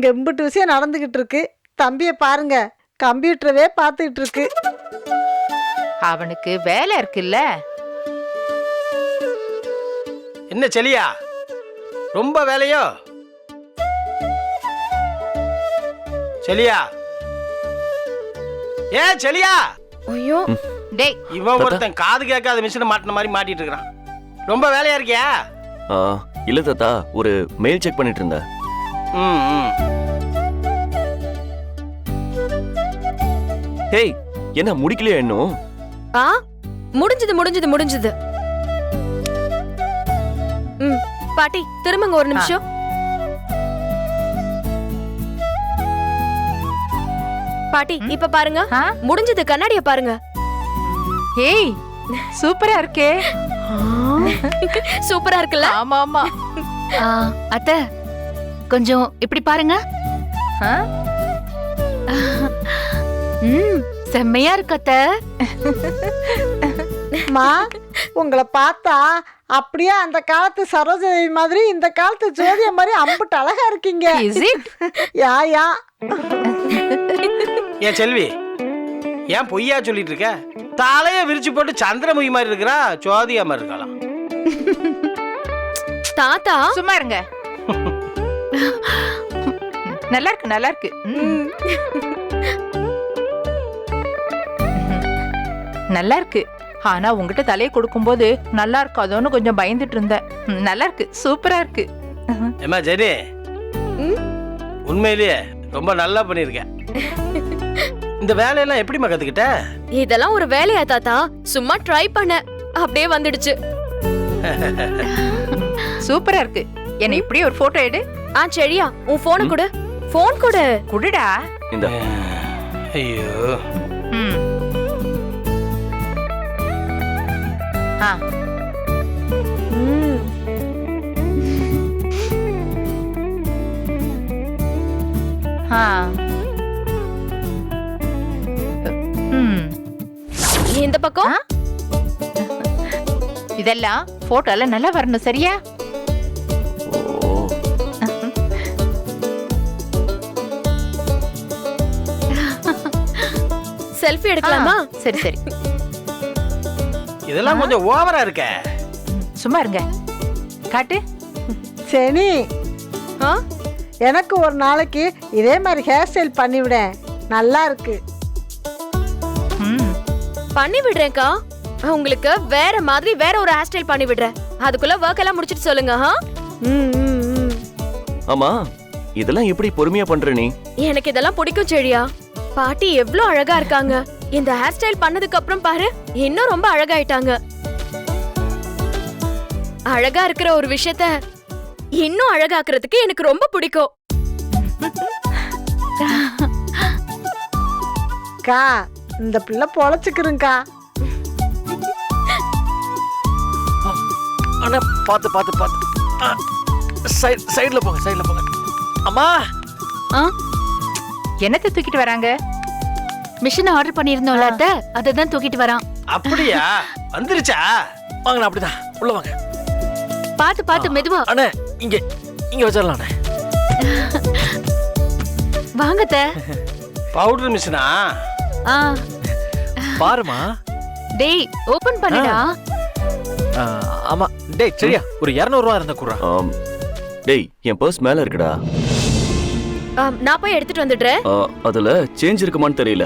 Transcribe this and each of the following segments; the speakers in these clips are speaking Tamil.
இங்க இம்புட்டு விஷயம் நடந்துகிட்டு இருக்கு. தம்பிய பாருங்க, கம்ப்யூட்டரவே பார்த்துக்கிட்டு இருக்கு. அவனுக்கு வேலை இருக்குல்ல. என்ன செலியா, ரொம்ப வேலையோ? செலியா, ஏ செலியா. ஐயோ டேய், இவன் ஒருத்தன் காது கேட்காத மிஷினை மாட்டின மாதிரி மாட்டிட்டு இருக்கிறான். ரொம்ப வேலையா இருக்கியா? இல்ல தாத்தா, ஒரு மெயில் செக் பண்ணிட்டு இருந்தேன். ஹேய், என்ன முடிக்கலையா இன்னும்? முடிஞ்சது. பாட்டி திரும்பங்க ஒரு நிமிஷம். பாட்டி இப்ப பாருங்க, முடிஞ்சது. கண்ணாடிய பாருங்க. ஏய், சூப்பரா இருக்கே. சூப்பரா இருக்குல்ல? ஆமா ஆமா. அத்த கொஞ்சம் இப்படி பாருங்க. செம்மையா இருக்கு அத்த. மா, உங்களை பார்த்தா அப்படியே அந்த காலத்து சரோஜதேவி மாதிரி இந்த காலத்து ஜோதியா மாதிரி அம்புட்டு அழகா இருக்கீங்க. யா ஏன் செல்வி, ஏன் பொய்யா சொல்லிட்டு இருக்க? தலைய விரிச்சு போட்டு சந்திரமுகி மாதிரி இருக்கிறா, ஜோதியா மாதிரி இருக்கலாம். தாத்தா சும்மா இருங்க. நல்லா இருக்கு, நல்லா இருக்கு. நல்லா இருக்கு. ஆனா உங்ககிட்ட தலையை கொடுக்கும்போது நல்லா இருக்காதோன்னு கொஞ்சம் பயந்துட்டு இருந்தேன். நல்லா இருக்கு, சூப்பரா இருக்கு. ஏமா ஜெனி, உண்மையிலேயே ரொம்ப நல்லா பண்ணிருக்க. இந்த வேலையெல்லாம் எப்படிமா கத்துக்கிட்ட? இதெல்லாம் ஒரு வேலையா தாத்தா? சும்மா ட்ரை பண்ண, அப்படியே வந்துடுச்சு. சூப்பரா இருக்கு. என்ன இப்படி ஒரு போட்டோ எடு. சரியா, உன் போன் கொடு. போன் கொடு. குடுடா. இந்த ஐயோ. இந்த பக்கம் இதெல்லாம் போட்டோல நல்லா வரணும், சரியா? செல்ஃபி எடுக்கலாமா? சரி சரி. இதெல்லாம் கொஞ்சம் ஓவரா இருக்க. சும்மா இருங்க. காட்டு. சரி, எனக்கு ஒரு நாளைக்கு இதே மாதிரி ஹேர் ஸ்டைல் பண்ணிவிட. நல்லா இருக்கு. பண்ணி விடுறேன்க்கா. உங்களுக்கு வேற மாதிரி வேற ஒரு ஹேர் ஸ்டைல் பண்ணி விடுறேன். அதுக்குள்ள வர்க் எல்லாம் முடிச்சிட்டு சொல்லுங்க. ஆமா, இதெல்லாம் எப்படி பொறுமையா பண்ற நீ? எனக்கு இதெல்லாம் பிடிக்கும் செழியா. பாட்டி எவ்வளவு அழகா இருக்காங்க. இந்த ஹேர் ஸ்டைல் பண்ணதுக்கு அப்புறம் பாரு, இன்னும் ரொம்ப அழகாயிட்டாங்க. அழகா இருக்கிற ஒரு விஷயத்த இன்னும் அழகாக்குறதுக்கு எனக்கு ரொம்ப பிடிக்கும். கா, இந்த பிள்ளை பொழைச்சுக்கிறேங்கா. அண்ணா பாத்து பாத்து பாத்து. சைடுல போங்க, சைடுல போங்க. அம்மா, என்னத்தை தூக்கிட்டு வராங்க? மிஷின் ஆர்டர் பண்ணிருந்தோம்ல அத்த, அததான் தூக்கிட்டு வரான். அப்படியா? வந்துருச்சா? வாங்க, அப்படிதான் உள்ள வாங்க. பாத்து பாத்து மெதுவா. அண்ணே, இங்க இங்க வச்சிடலாம். வாங்க அத்த. பவுடர் மிஷினா? பாருமா. டேய், ஓபன் பண்ணுடா. ஆமா. டேய் சரியா, ஒரு 200 ரூபாய் இருந்தா குறா. டேய், என் பர்ஸ் மேல இருக்குடா. நான் போய் எடுத்துட்டு வந்துடுறேன். அதுல சேஞ்ச் இருக்குமான்னு தெரியல.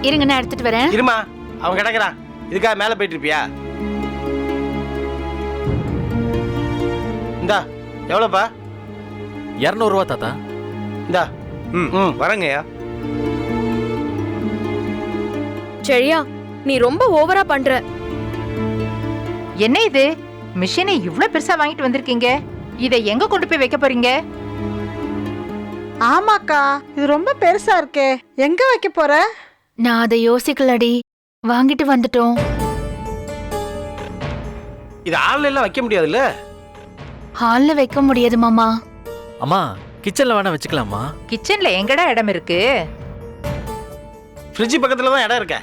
இருங்க, நான் எடுத்துட்டு வரேன். இருமா, அவன் கிடக்குறான். இதுக்காக மேல போயிட்டு இருப்பியா? இந்தா, எவ்வளவுப்பா? 200 ரூபாய் தாத்தா. இந்தா. வரங்கய்யா. செழியா, நீ ரொம்ப ஓவரா பண்ற. என்ன இது? மிஷினை இவ்ளோ பெருசா வாங்கிட்டு வந்திருக்கீங்க. இதை எங்க கொண்டு போய் வைக்க போறீங்க? ஆமாக்கா, இது ரொம்ப பெருசா இருக்கே. எங்க வைக்க போற? நான் அதை யோசிக்கலடி, வாங்கிட்டு வந்துட்டோம். இது ஹால்ல எல்லாம் வைக்க முடியாதுல்ல? ஹால்ல வைக்க முடியாது மாமா. அம்மா, கிச்சன்ல வேணா வச்சுக்கலாமா? கிச்சன்ல எங்கடா இடம் இருக்கு? ஃப்ரிட்ஜ் பக்கத்துல தான் இடம் இருக்க.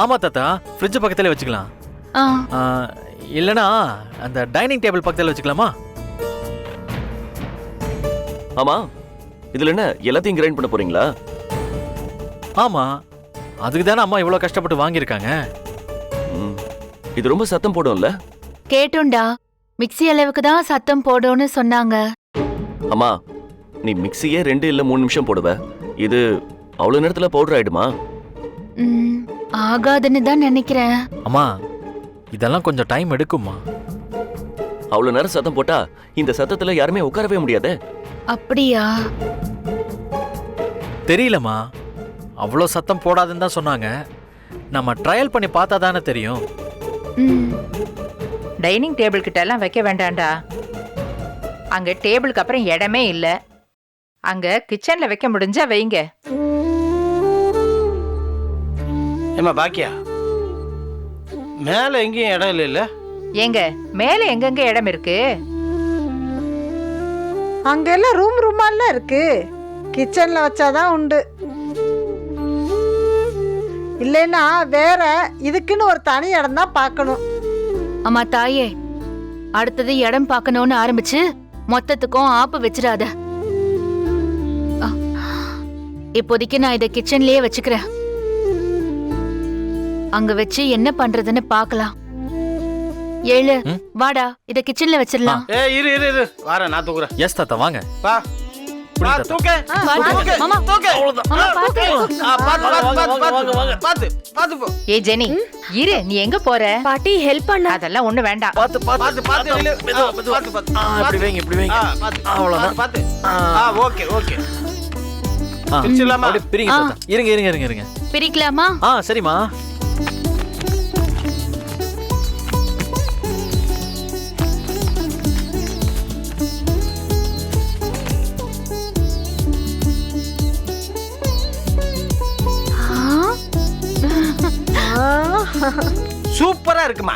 ஆமா தாத்தா, ஃப்ரிட்ஜ் பக்கத்துல வச்சுக்கலாம். இல்லனா அந்த டைனிங் டேபிள் பக்கத்துல வச்சுக்கலாமா? ஆமா, இதுல என்ன எல்லாத்தையும் கிரைண்ட் பண்ண போறீங்களா? ஆமா, அதுக்கு தானே அம்மா இவ்வளவு கஷ்டப்பட்டு வாங்கியிருக்காங்க. ம், இது ரொம்ப சத்தம் போடும்ல? கேட்டோம்டா, மிக்ஸி அளவுக்கு தான் சத்தம் போடும்னு சொன்னாங்க. அம்மா, நீ மிக்ஸியே 2 இல்ல 3 நிமிஷம் போடுவ. இது அவ்வளவு நேரத்துல பவுடர் ஆயிடுமா? ம், ஆகாதுன்னு தான் நினைக்கிறேன். அம்மா, இதெல்லாம் கொஞ்சம் டைம் எடுக்குமா? அவ்வளவு நேரம் சத்தம் போட்டா இந்த சத்தத்துல யாருமே உட்காரவே முடியாதே. அப்படியா? தெரியலம்மா, அவ்வளோ சத்தம் போடாதுன்னு தான் சொன்னாங்க. நம்ம ட்ரையல் பண்ணி பார்த்தா தானே தெரியும். ம், டைனிங் டேபிள் கிட்ட எல்லாம் வைக்க வேண்டாம்டா. அங்க டேபிளுக்கு அப்புறம் இடமே இல்ல. அங்க கிச்சன்ல வைக்க முடிஞ்சா வைங்க. ஏமா பாக்கியா, மேல எங்கேயும் இடம் இல்ல? ஏங்க மேல எங்கெங்க இடம் இருக்கு? அங்க எல்லாம் ரூமாலாம் இருக்கு. கிச்சன்ல வச்சாதான் உண்டு. இல்லைன்னா வேற இதுக்குன்னு ஒரு தனி இடம் தான் பார்க்கணும். அம்மா தாயே, அடுத்தது இடம் பார்க்கணும்னு ஆரம்பிச்சு மொத்தத்துக்கும் ஆப்பு வச்சிடாத. அ, இப்போதைக்கு நான் இதை கிச்சன்லயே வச்சுக்கிறேன். அங்க வச்சு என்ன பண்றதுன்னு பார்க்கலாம். ஏழு, வாடா, இத கிச்சன்ல வச்சிடலாம். இரு இரு இரு, வாரேன், நான் தூக்குறேன். எஸ் தாத்தா, வாங்க. வா வா, தாத்தா. தூக்கு. தூக்கு. மாமா, தூக்கு. மாமா, பாத்து. பாத்து பாத்து போ. ஏ ஜெனி, இரு, நீ எங்க போற? பாட்டி ஹெல்ப் பண்ண. அதெல்லாம் ஒண்ணு வேண்டாம். பாத்து பாத்து பாத்து நில்லு. பாத்து பாத்து. இப்படி வைங்க, இப்படி வைங்க. பாத்து. அவ்வளவுதான். பாத்து. Okay okay. ஆ, பிரிச்சிடலாமா? அப்படியே பிரிங்க தாத்தா. இருங்க இருங்க இருங்க இருங்க. பிரிக்கலாமா? சரிம்மா. சூப்பரா இருக்குமா?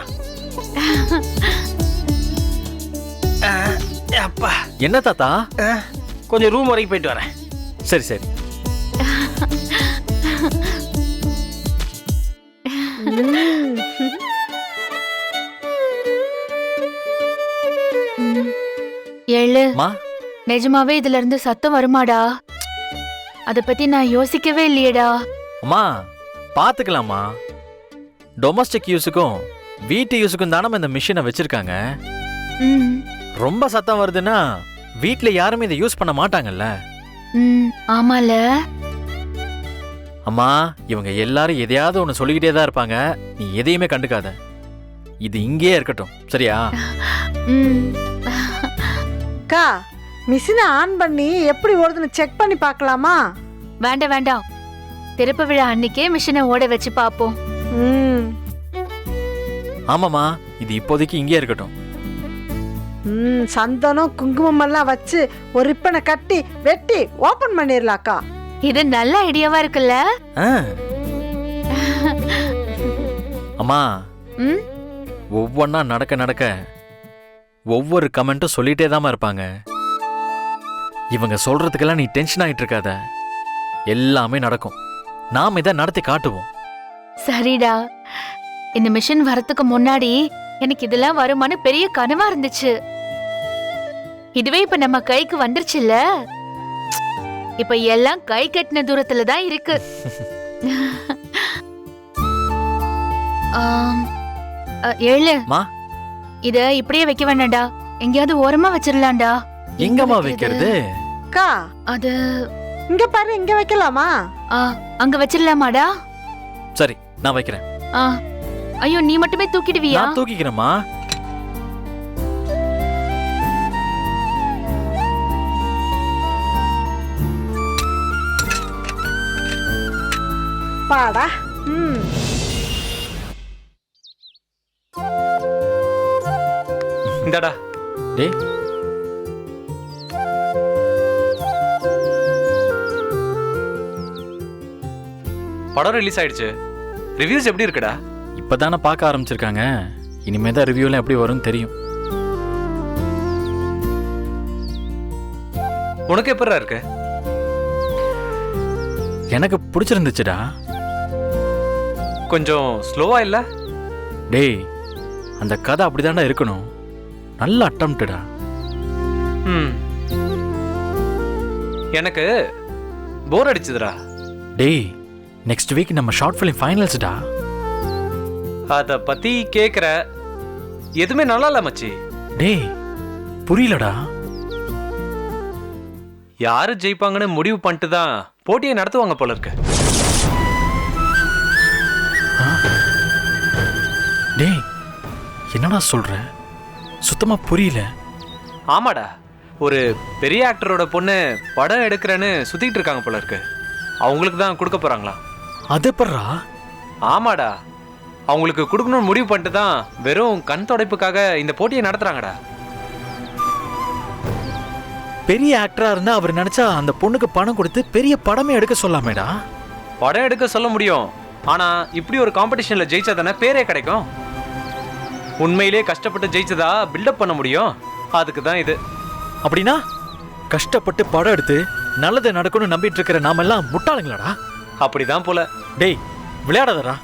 அப்பா, என்ன தாத்தா? கொஞ்சம் ரூம் வரைக்கும் போயிட்டு வரேன். சரி சரி. ஏழு, மா, நிஜமாவே இதுல இருந்து சத்தம் வருமாடா? அத பத்தி நான் யோசிக்கவே இல்லையேடா. அம்மா பாத்துக்கலாமா? டொமஸ்டிக் யூஸுக்கும் வீட்டு யூஸுக்கும் தானே இந்த மிஷினை வச்சிருக்காங்க. ம், ரொம்ப சத்தம் வருதுன்னா வீட்ல யாருமே இதை யூஸ் பண்ண மாட்டாங்கல்ல. ம், ஆமால. அம்மா, இவங்க எல்லாரும் எதையாவது ஒன்று சொல்லிக்கிட்டே தான் இருப்பாங்க. நீ எதையுமே கண்டுக்காத. இது இங்கேயே இருக்கட்டும், சரியா? ம், அக்கா, மிஷினை ஆன் பண்ணி எப்படி ஓடுதுன்னு செக் பண்ணி பார்க்கலாமா? வேண்டாம் வேண்டாம், திறப்பு விழா அன்னைக்கே மிஷினை ஓட வச்சு பாப்போம். ம் ஆமாம்மா, இது இப்போதைக்கு இங்கேயே இருக்கட்டும். ம், சந்தனம் குங்குமம் எல்லாம் வச்சு ஒரு ரிப்பனை கட்டி வெட்டி ஓபன் பண்ணிடலாக்கா. இது நல்ல ஐடியாவா இருக்குல்ல? ஆ. அம்மா, ம், ஒவ்வொன்னா நடக்க நடக்க ஒவ்வொரு கமெண்ட்டும் சொல்லிட்டே தாமா இருப்பாங்க. இவங்க சொல்றதுக்கெல்லாம் நீ டென்ஷன் ஆயிட்டு இருக்காத. எல்லாமே நடக்கும். நாம் இதை நடத்தி காட்டுவோம். சரிடா. இந்த மிஷின் வரதுக்கு முன்னாடி எனக்கு இதெல்லாம் வருமானு பெரிய கனவா இருந்துச்சு. இதுவே இப்ப நம்ம கைக்கு வந்துருச்சுல்ல. இப்ப எல்லாம் கை கட்டின தூரத்துல தான் இருக்கு. ஏழு, மா, இத இப்படியே வைக்க வேண்டாம்டா, எங்கேயாவது ஓரமா வச்சிடலாம்டா. எங்கம்மா வைக்கிறது? அக்கா, அது இங்க பாரு, இங்க வைக்கலாமா? அங்க வச்சிடலாமாடா? சரி, நான் வைக்கிறேன். ஐயோ, நீ மட்டுமே தூக்கிடுவியா? நான் தூக்கிக்கிறேம்மா. பாடா. ம், இந்தாடா. டேய், படம் ரிலீஸ் ஆயிடுச்சு. ரிவ்யூஸ் எப்படி இருக்குடா? இப்பதானே பார்க்க ஆரம்பிச்சிருக்காங்க. இனிமே தான் ரிவ்யூலாம் எப்படி வரும்னு தெரியும். உனக்கு எப்படிடா இருக்கு? எனக்கு பிடிச்சிருந்துச்சுடா. கொஞ்சம் ஸ்லோவா இல்ல? டேய், அந்த கதை அப்படிதான்டா இருக்கணும். நல்ல அட்டம்ப்டா. ம். எனக்கு போர் அடிச்சுதுடா. டேய் நெக்ஸ்ட் வீக் நம்ம ஷார்ட் ஃபிலிம் ஃபைனல்ஸ்டா. அத பத்தி கேக்குற, எதுவுமே நல்லா இல்ல மச்சி. டேய் புரியலடா. யாரு ஜெயிப்பாங்கன்னு முடிவு பண்ணிட்டு தான் போட்டியை நடத்துவாங்க போல இருக்கு. டேய் என்னடா சொல்ற? சுத்தமா புரியல. ஆமாடா, ஒரு பெரிய ஆக்டரோட பொண்ணு படம் எடுக்கிறேன்னு சுத்திட்டு இருக்காங்க போல இருக்கு. அவங்களுக்கு தான் கொடுக்க போறாங்களா? அது பர்றா. ஆமாடா, அவங்களுக்கு கொடுக்கணும்னு முடிவு பண்ணிட்டு தான் வெறும் கண் துடைப்புக்காக இந்த போட்டியை நடத்துறாங்கடா. பெரிய ஆக்டரா இருந்தா அவர் நினைச்சா அந்த பொண்ணுக்கு பணம் கொடுத்து பெரிய படமே எடுக்க சொல்லாமேடா. படம் எடுக்க சொல்ல முடியும், ஆனா இப்படி ஒரு காம்படிஷன்ல ஜெயிச்சா தானே பேரே கிடைக்கும். உண்மையிலே கஷ்டப்பட்டு ஜெயிச்சதா பில்டப் பண்ண முடியும். அதுக்கு தான் இது. அப்படின்னா கஷ்டப்பட்டு படம் எடுத்து நல்லது நடக்கும்னு நம்பிட்டு இருக்கிற நாமெல்லாம் முட்டாளுங்களாடா? அப்படிதான் போல. டேய் விளையாடாதடா.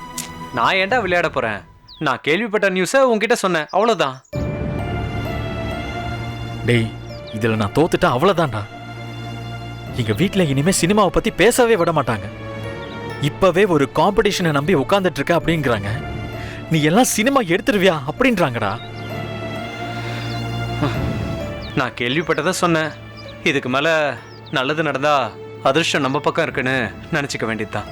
நான் ஏன்டா விளையாட போறேன்? நான் கேள்விப்பட்ட நியூஸை உன்கிட்ட சொன்னேன், அவ்வளவுதான். டேய் இதுல நான் தோத்துட்டா அவ்வளவுதான்டா. எங்க வீட்ல இனிமே சினிமாவை பத்தி பேசவே விட மாட்டாங்க. இப்பவே ஒரு காம்படிஷனை நம்பி உட்கார்ந்துட்டு இருக்க அப்படிங்கிறாங்க. நீ எல்லாம் சினிமா எடுத்துருவியா அப்படின்றாங்கடா. நான் கேள்விப்பட்டதை சொன்னேன். இதுக்கு மேல நல்லது நடந்தா அதிர்ஷ்டம் நம்ம பக்கம் இருக்குன்னு நினைச்சுக்க வேண்டியதுதான்.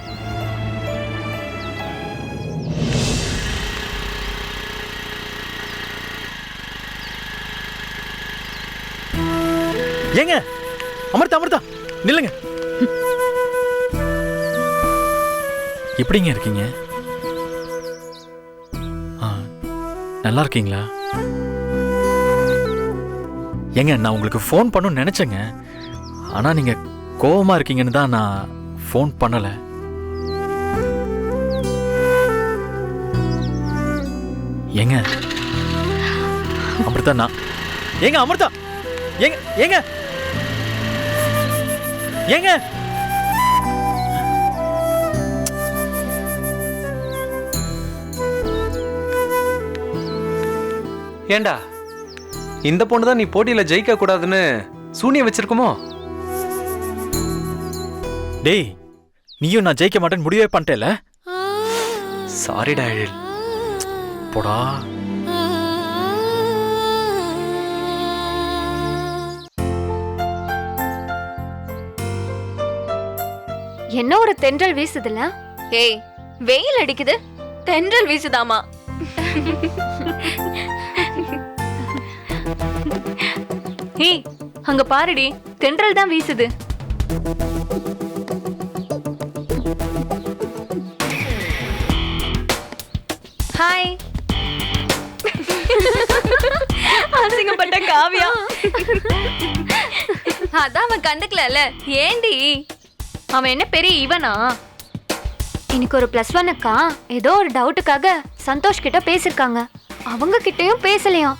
ஏங்க அமிர்தா அமிர்தா நில்லுங்க. எப்படிங்க இருக்கீங்க? நல்லா இருக்கீங்களா? ஏங்க நான் உங்களுக்கு ஃபோன் பண்ணணும்னு நினைச்சேங்க. ஆனா நீங்க கோவமா இருக்கீங்கன்னு தான் நான் ஃபோன் பண்ணல. ஏங்க அமிர்தா நான் ஏங்க அமிர்தா ஏங்க ஏங்க ஏங்க ஏண்டா, இந்த பொண்ணு தான் நீ போட்டியில ஜெயிக்க கூடாதுன்னு சூனியம் வச்சிருக்குமோ? டேய் நீயும் நான் ஜெயிக்க மாட்டேன்னு முடிவே பண்ணிட்டேல. சாரிடா எழில். போடா. என்ன ஒரு தென்றல் வீசுதுல? ஏய் வெயில் அடிக்குது, தென்றல் வீசுதாமா? ஏய் அங்க பாருடி, தென்றல் தான் வீசுது. ஹாய். அசிங்கப்பட்ட காவியா. அதான் அவன் கண்டுக்கல. ஏண்டி? அவன் என்ன பெரிய இவனா? இன்னைக்கு ஒரு +1 அக்கா ஏதோ ஒரு டவுட்டுக்காக சந்தோஷ் கிட்ட பேசிருக்காங்க. அவங்க கிட்டயும் பேசலையாம்.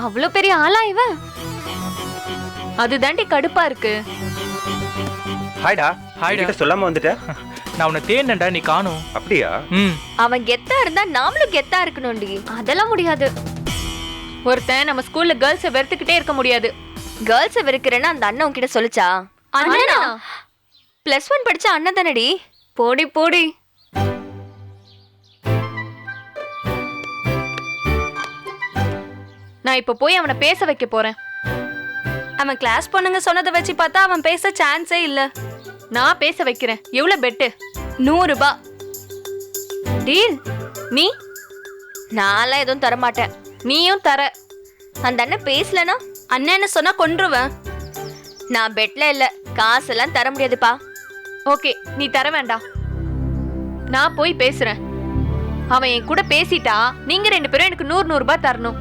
அவ்வளோ பெரிய ஆளா இவன்? அது தாண்டி கடுப்பா இருக்கு. ஹாய்டா. ஹாய்டா. கிட்ட சொல்லாம வந்துட்ட? நான் உன்னை தேனண்டா, நீ காணும். அப்படியா? அவன் கெத்தா இருந்தா நாமளும் கெத்தா இருக்கணும்டி. அதெல்லாம் முடியாது. ஒருத்தன் நம்ம ஸ்கூல்ல கேர்ள்ஸை வெறுத்துக்கிட்டே இருக்க முடியாது. கேர்ள்ஸை வெறுக்கிறேன்னு அந்த அண்ணன் உன்கிட்ட சொல்லுச்சா? அண்ணனா? +1 படிச்ச அண்ணன் தானடி. போடி போடி. நான் இப்ப போய் அவனை பேச வைக்க போறேன். அவன் கிளாஸ் பொண்ணுங்க சொன்னதை வச்சு பார்த்தா அவன் பேச சான்ஸே இல்ல. நான் பேச வைக்கிறேன். எவ்வளவு பெட்டு? 100 ரூபாய் டீல். நீ? நான்லாம் எதுவும் தர மாட்டேன். நீயும் தர. அந்த அண்ணன் பேசலனா அண்ணன் சொன்னா கொன்றுவேன். நான் பெட்ல இல்ல, காசெல்லாம் தர முடியாதுப்பா. ஓகே நீ தர வேண்டாம். நான் போய் பேசுறேன். அவன் என் கூட பேசிட்டா நீங்க 2 பேரும் எனக்கு 100 ரூபாய் தரணும்.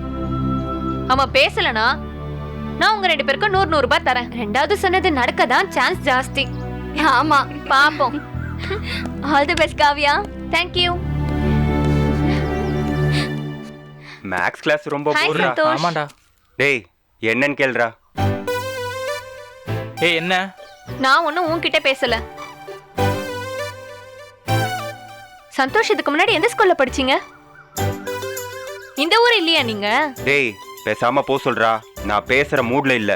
அவன் பேசலனா நான் உங்க 2 பேருக்கும் 100 ரூபாய் தரேன். ரெண்டாவது சொன்னது நடக்கதான் சான்ஸ் ஜாஸ்தி. ஆமா பாப்போம். All the best Kavya. Thank you. Maths class ரொம்ப Hi, போறா. சந்தோஷ். ஆமாண்டா. டேய் என்னன்னு கேளுடா. ஏய் என்ன? நான் ஒன்னும் உன்கிட்ட பேசல. சந்தோஷ் இதுக்கு முன்னாடி எந்த ஸ்கூல்ல படிச்சீங்க? இந்த ஊர் இல்லையா நீங்க? டேய் பேசாம போ சொல்றா. நான் பேசுற மூட்ல இல்ல.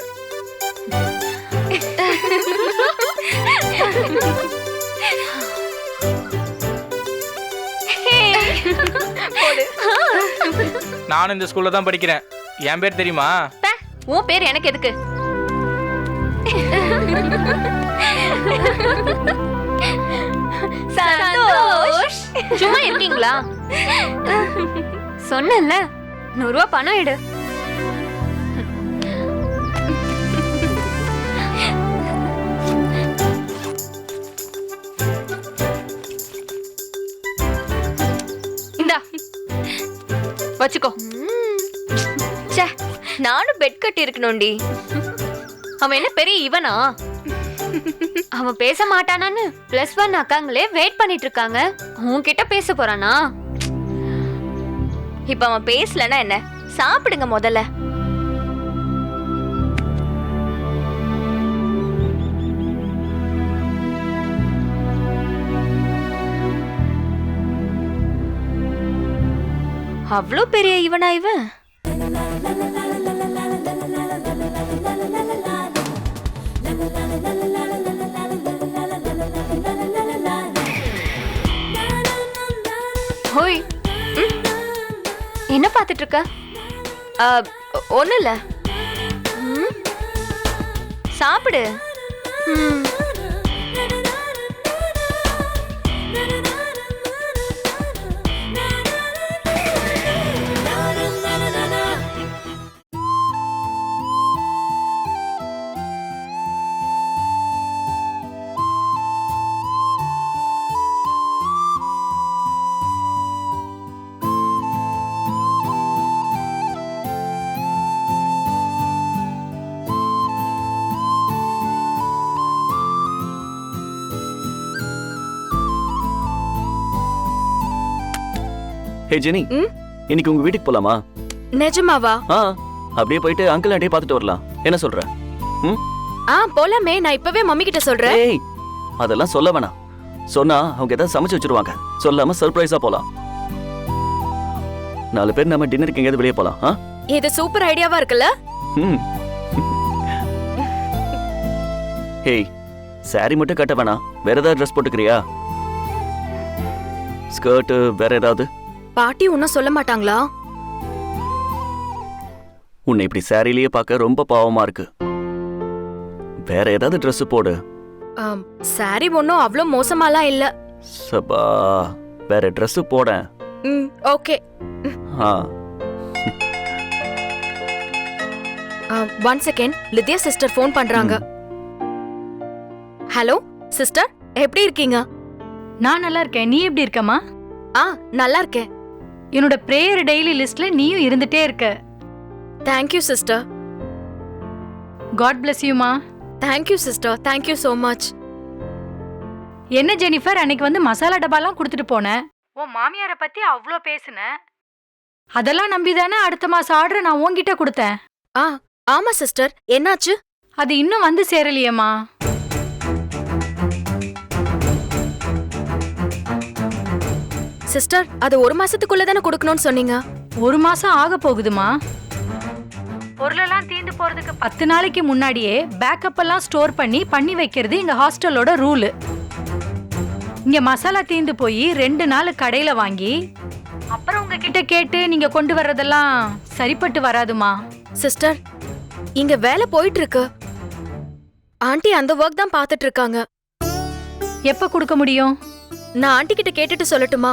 போடு. நானும் இந்த ஸ்கூல்ல தான் படிக்கிறேன். என் பேர் தெரியுமா? பே, உன் பேர் எனக்கு எதுக்கு? சந்தோஷ், சும்மா இருக்கீங்களா? சொன்னேன்ல, 100 ரூபாய் பணம் எடு. இந்தா வச்சுக்கோ. ச்சே, நானும் பெட் கட்டி இருக்கணும்டி. அவன் என்ன பெரிய இவனா? அவன் பேச மாட்டானான்னு +1 அக்காங்களே வெயிட் பண்ணிட்டு இருக்காங்க. உன்கிட்ட பேச போறானா? இப்ப அவன் பேசலன்னா என்ன? சாப்பிடுங்க முதல்ல. அவ்வளோ பெரிய இவனா இவன்? ஹோய், என்ன பார்த்துட்டு இருக்க? ஒன்றும் இல்லை. சாப்பிடு. ஹே ஜெனி, இன்னைக்கு உங்க வீட்டுக்கு போலாமா? நிஜமாவா? அப்படியே போயிட்டு அங்கிள் ஆண்டியை பார்த்துட்டு வரலாம். என்ன சொல்ற? போலாமே. நான் இப்பவே மம்மி கிட்ட சொல்றேன். ஏய், அதெல்லாம் சொல்ல வேணாம். சொன்னா அவங்க ஏதாவது சமைச்சு வச்சிருவாங்க. சொல்லாம சர்ப்ரைஸா போலாம். 4 பேர் நம்ம டின்னருக்கு எங்கேயாவது வெளியே போலாம். இது சூப்பர் ஐடியாவா இருக்குல்ல? ஹேய், சாரி மட்டும் கட்ட வேணாம். வேற ஏதாவது ட்ரெஸ் போட்டுக்கிறியா? ஸ்கர்ட், வேற ஏதாவது? பாட்டி ஒன்னும் சொல்ல மாட்டாங்களா? உன்னை இப்படி சாரிலேயே பார்க்க ரொம்ப பாவமா இருக்கு. வேற ஏதாவது ட்ரெஸ் போடு. சாரி ஒன்னும் அவ்வளோ மோசமாலாம் இல்ல. சபா, வேற ட்ரெஸ் போட. ஓகே. 1 செகண்ட். லித்யா சிஸ்டர் ஃபோன் பண்றாங்க. ஹலோ சிஸ்டர், எப்படி இருக்கீங்க? நான் நல்லா இருக்கேன். நீ எப்படி இருக்கமா? நல்லா இருக்கேன். என்னோட பிரேயர் டெய்லி லிஸ்ட்ல நீயும் இருந்துட்டே இருக்க. Thank you sister. God bless you மா. Thank you sister. Thank you so much. என்ன ஜெனிஃபர், அன்னைக்கு வந்து மசாலா டப்பாலாம் கொடுத்துட்டு போனேன். உன் மாமியாரை பத்தி அவ்வளோ பேசுனேன். அதெல்லாம் நம்பிதானே அடுத்த மாசம் ஆர்டர் நான் உன்கிட்ட கொடுத்தேன். ஆமா சிஸ்டர், என்னாச்சு? அது இன்னும் வந்து சேரலையேம்மா. சிஸ்டர், அது 1 மாசத்துக்குள்ள தானே கொடுக்கணும்னு சொன்னீங்க. 1 மாசம் ஆக போகுதுமா. பொருளெல்லாம் தீந்து போறதுக்கு 10 நாளைக்கு முன்னாடியே பேக்கப் எல்லாம் ஸ்டோர் பண்ணி வைக்கிறது எங்க ஹாஸ்டலோட ரூலு. இங்க மசாலா தீந்து போய் 2 நாள் கடையில வாங்கி அப்புறம் உங்ககிட்ட கேட்டு நீங்க கொண்டு வர்றதெல்லாம் சரிப்பட்டு வராதுமா. சிஸ்டர், இங்க வேலை போயிட்டு இருக்கு. ஆண்டி அந்த ஒர்க் தான் பார்த்துட்டு இருக்காங்க. எப்ப கொடுக்க முடியும்? நான் ஆண்டி கிட்ட கேட்டுட்டு சொல்லட்டுமா?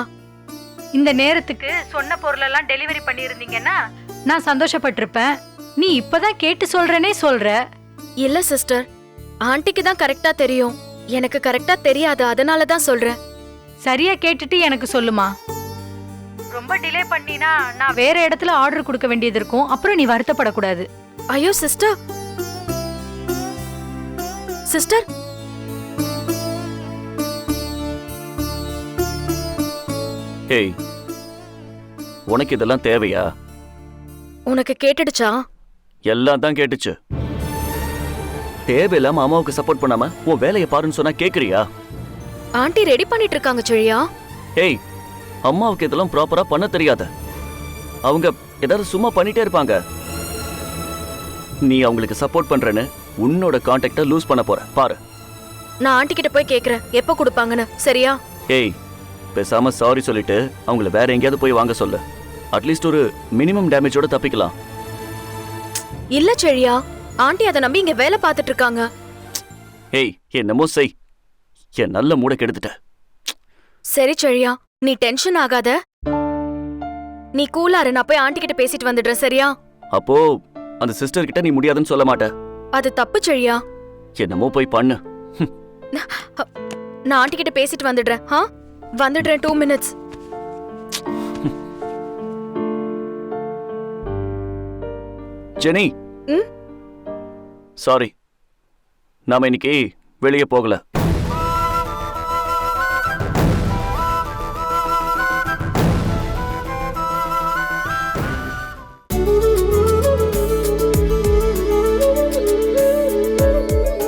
இந்த நேரத்துக்கு சொன்ன பொருளெல்லாம் டெலிவரி பண்ணியிருந்தீங்கன்னா நான் சந்தோஷப்பட்டிருப்பேன். நீ இப்பதான் கேட்டு சொல்றேனே சொல்ற. இல்ல சிஸ்டர், ஆண்டிக்கு தான் கரெக்டா தெரியும். எனக்கு கரெக்டா தெரியாது, அதனால தான் சொல்றேன். சரியா கேட்டுட்டு எனக்கு சொல்லுமா. ரொம்ப டிலே பண்ணினா நான் வேற இடத்துல ஆர்டர் கொடுக்க வேண்டியது இருக்கும். அப்புறம் நீ வருத்தப்படக்கூடாது. ஐயோ சிஸ்டர். சிஸ்டர், ஹேய், உனக்கு இதெல்லாம் தேவையா? உனக்கு கேட்டுடுச்சா? எல்லாம் தான் கேட்டுச்சு. தேவையில்லாம அம்மாவுக்கு சப்போர்ட் பண்ணாம உன் வேலையை பாருன்னு சொன்னா கேக்குறியா? ஆண்டி ரெடி பண்ணிட்டு இருக்காங்க செழியா. ஹேய், அம்மாவுக்கு இதெல்லாம் ப்ராப்பரா பண்ண தெரியாத. அவங்க ஏதாவது சும்மா பண்ணிட்டே இருப்பாங்க. நீ அவங்களுக்கு சப்போர்ட் பண்றேன்னு உன்னோட கான்டாக்ட லூஸ் பண்ண போற பாரு. நான் ஆண்டி கிட்ட போய் கேக்குறேன் எப்ப கொடுப்பாங்கன்னு. சரியா? ஏய், பேசாம சாரி சொல்லிட்டு அவங்கள வேற எங்கேயாவது போய் வாங்க சொல்லு. அட்லீஸ்ட் ஒரு மினிமம் டேமேஜோட தப்பிக்கலாம். இல்ல செழியா, ஆண்டி அதை நம்பி இங்க வேலை பார்த்துட்டு இருக்காங்க. ஏய், என்னமோ செய். என் நல்ல மூட கெடுத்துட்ட. சரி செழியா, நீ டென்ஷன் ஆகாத. நீ கூலாரு, நான் போய் ஆண்டி கிட்ட பேசிட்டு வந்துடுறேன். சரியா? அப்போ அந்த சிஸ்டர் கிட்ட நீ முடியாதுன்னு சொல்ல மாட்ட. அது தப்பு செழியா. என்னமோ போய் பண்ணு. நான் ஆண்டி கிட்ட பேசிட்டு வந்துடுறேன். வந்துடுறேன். 2 minutes. ஜெனி, சாரி, நாம இன்னைக்கு வெளியே போகல.